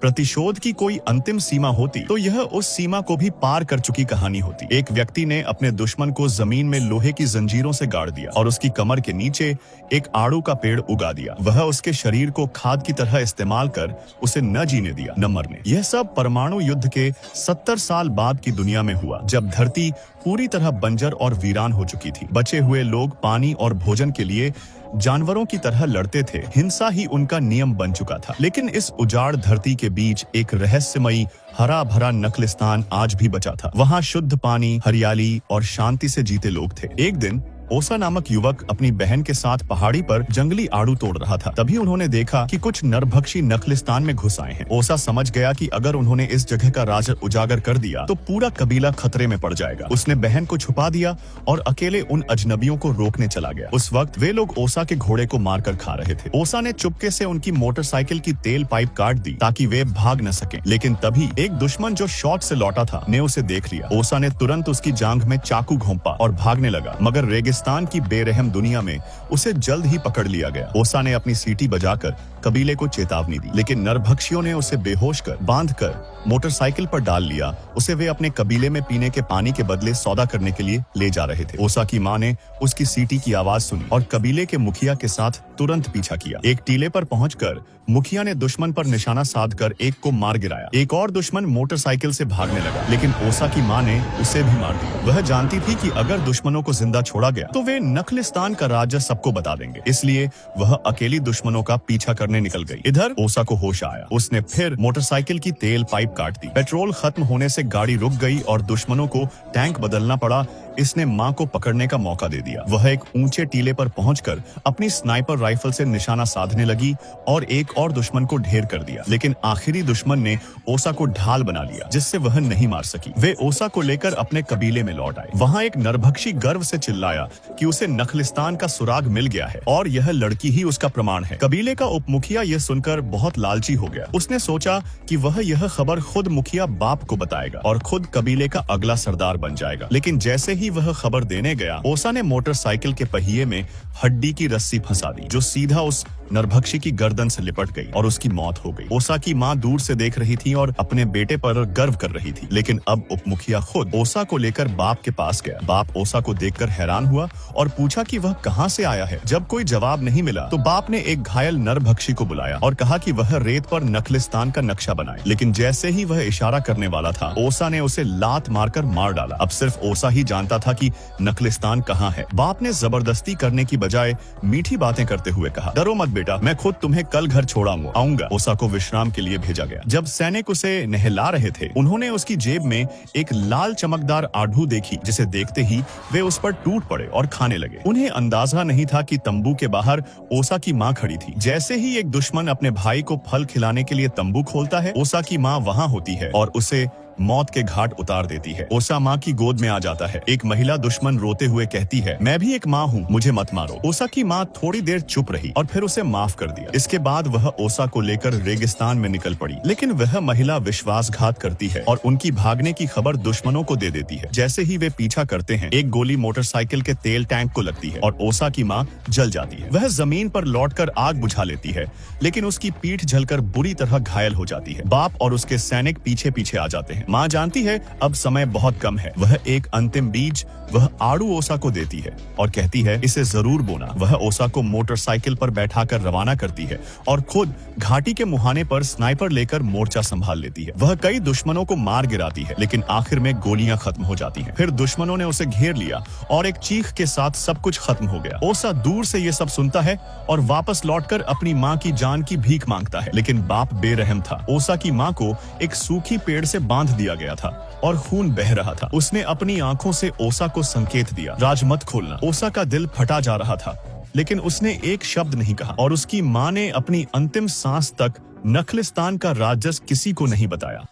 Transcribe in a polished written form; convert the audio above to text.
प्रतिशोध की कोई अंतिम सीमा होती तो यह उस सीमा को भी पार कर चुकी कहानी होती। एक व्यक्ति ने अपने दुश्मन को जमीन में लोहे की जंजीरों से गाड़ दिया और उसकी कमर के नीचे एक आड़ू का पेड़ उगा दिया। वह उसके शरीर को खाद की तरह इस्तेमाल कर उसे न जीने दिया, न मरने। यह सब परमाणु युद्ध के 70 साल बाद की दुनिया में हुआ, जब धरती पूरी तरह बंजर और वीरान हो चुकी थी। बचे हुए लोग पानी और भोजन के लिए जानवरों की तरह लड़ते थे। हिंसा ही उनका नियम बन चुका था। लेकिन इस उजाड़ धरती के बीच एक रहस्यमयी हरा भरा नखलिस्तान आज भी बचा था। वहाँ शुद्ध पानी, हरियाली और शांति से जीते लोग थे। एक दिन ओसा नामक युवक अपनी बहन के साथ पहाड़ी पर जंगली आड़ू तोड़ रहा था। तभी उन्होंने देखा कि कुछ नरभक्षी नखलिस्तान में घुस आए हैं। ओसा समझ गया कि अगर उन्होंने इस जगह का राज उजागर कर दिया तो पूरा कबीला खतरे में पड़ जाएगा। उसने बहन को छुपा दिया और अकेले उन अजनबियों को रोकने चला गया। उस वक्त वे लोग ओसा के घोड़े को मारकर खा रहे थे। ओसा ने चुपके से उनकी मोटरसाइकिल की तेल पाइप काट दी ताकि वे भाग न सकें। लेकिन तभी एक दुश्मन जो शॉट से लौटा था ने उसे देख लिया। ओसा ने तुरंत उसकी जांघ में चाकू घोंपा और भागने लगा, मगर रेगिस्तान की बेरहम दुनिया में उसे जल्द ही पकड़ लिया गया। ओसा ने अपनी सीटी बजाकर कबीले को चेतावनी दी, लेकिन नरभक्षियों ने उसे बेहोश कर बांधकर मोटरसाइकिल पर डाल लिया। उसे वे अपने कबीले में पीने के पानी के बदले सौदा करने के लिए ले जा रहे थे। ओसा की मां ने उसकी सीटी की आवाज सुनी और कबीले के मुखिया के साथ तुरंत पीछा किया। एक टीले पर पहुंचकर मुखिया ने दुश्मन पर निशाना साधकर एक को मार गिराया। एक और दुश्मन मोटरसाइकिल से भागने लगा, लेकिन ओसा की मां ने उसे भी मार दिया। वह जानती थी कि अगर दुश्मनों को जिंदा छोड़ा गया तो वे नखलिस्तान का राज्य सबको बता देंगे, इसलिए वह अकेली दुश्मनों का पीछा करने निकल गई। इधर ओसा को होश आया। उसने फिर मोटरसाइकिल की तेल पाइप काट दी। पेट्रोल खत्म होने से गाड़ी रुक गई और दुश्मनों को टैंक बदलना पड़ा। इसने मां को पकड़ने का मौका दे दिया। वह एक ऊंचे टीले पर पहुंचकर अपनी स्नाइपर राइफल से निशाना साधने लगी और एक और दुश्मन को ढेर कर दिया। लेकिन आखिरी दुश्मन ने ओसा को ढाल बना लिया, जिससे वह नहीं मार सकी। वे ओसा को लेकर अपने कबीले में लौट आए। वहां एक नरभक्षी गर्व से चिल्लाया कि उसे नखलिस्तान का सुराग मिल गया है और यह लड़की ही उसका प्रमाण है। कबीले का उपमुखिया यह सुनकर बहुत लालची हो गया। उसने सोचा कि वह यह खबर खुद मुखिया बाप को बताएगा और खुद कबीले का अगला सरदार बन जाएगा। लेकिन जैसे ही वह खबर देने गया, ओसा ने मोटरसाइकिल के पहिए में हड्डी की रस्सी फंसा दी, जो सीधा उस नरभक्षी की गर्दन से लिपट गई और उसकी मौत हो गई। ओसा की मां दूर से देख रही थी और अपने बेटे पर गर्व कर रही थी। लेकिन अब उपमुखिया खुद ओसा को लेकर बाप के पास गया। बाप ओसा को देखकर हैरान हुआ और पूछा कि वह कहां से आया है। जब कोई जवाब नहीं मिला तो बाप ने एक घायल नरभक्षी को बुलाया और कहा कि वह रेत पर नखलिस्तान का नक्शा बनाए। लेकिन जैसे ही वह इशारा करने वाला था, ओसा ने उसे लात मारकर मार डाला। अब सिर्फ ओसा ही जानता था कि नखलिस्तान कहां है। बाप ने जबरदस्ती करने की बजाय मीठी बातें करते हुए कहा, डरो मत बेटा, मैं खुद तुम्हें कल घर छोड़ आऊंगा। ओसा को विश्राम के लिए भेजा गया। जब सैनिक उसे नहला रहे थे, उन्होंने उसकी जेब में एक लाल चमकदार आढ़ू देखी, जिसे देखते ही वे उस पर टूट पड़े और खाने लगे। उन्हें अंदाजा नहीं था कि तंबू के बाहर ओसा की मां खड़ी थी। जैसे ही एक दुश्मन अपने भाई को फल खिलाने के लिए तंबू खोलता है, ओसा की मां वहां होती है और उसे मौत के घाट उतार देती है। ओसा मां की गोद में आ जाता है। एक महिला दुश्मन रोते हुए कहती है, मैं भी एक मां हूँ, मुझे मत मारो। ओसा की मां थोड़ी देर चुप रही और फिर उसे माफ कर दिया। इसके बाद वह ओसा को लेकर रेगिस्तान में निकल पड़ी। लेकिन वह महिला विश्वासघात करती है और उनकी भागने की खबर दुश्मनों को दे देती है। जैसे ही वे पीछा करते हैं, एक गोली मोटरसाइकिल के तेल टैंक को लगती है और ओसा की मां जल जाती है। वह जमीन पर लौटकर आग बुझा लेती है, लेकिन उसकी पीठ जलकर बुरी तरह घायल हो जाती है। बाप और उसके सैनिक पीछे पीछे आ जाते हैं। मां जानती है अब समय बहुत कम है। वह एक अंतिम बीज वह आड़ू ओसा को देती है और कहती है, इसे जरूर बोना। वह ओसा को मोटरसाइकिल पर बैठाकर रवाना करती है और खुद घाटी के मुहाने पर स्नाइपर लेकर मोर्चा संभाल लेती है। वह कई दुश्मनों को मार गिराती है, लेकिन आखिर में गोलियां खत्म हो जाती हैं। फिर दुश्मनों ने उसे घेर लिया और एक चीख के साथ सब कुछ खत्म हो गया। ओसा दूर से ये सब सुनता है और वापस लौटकर अपनी मां की जान की भीख मांगता है। लेकिन बाप बेरहम था। ओसा की मां को एक सूखी पेड़ से बांध दिया गया था और खून बह रहा था। उसने अपनी आंखों से ओसा को संकेत दिया, राज मत खोलना। ओसा का दिल फटा जा रहा था, लेकिन उसने एक शब्द नहीं कहा और उसकी मां ने अपनी अंतिम सांस तक नखलिस्तान का राज किसी को नहीं बताया।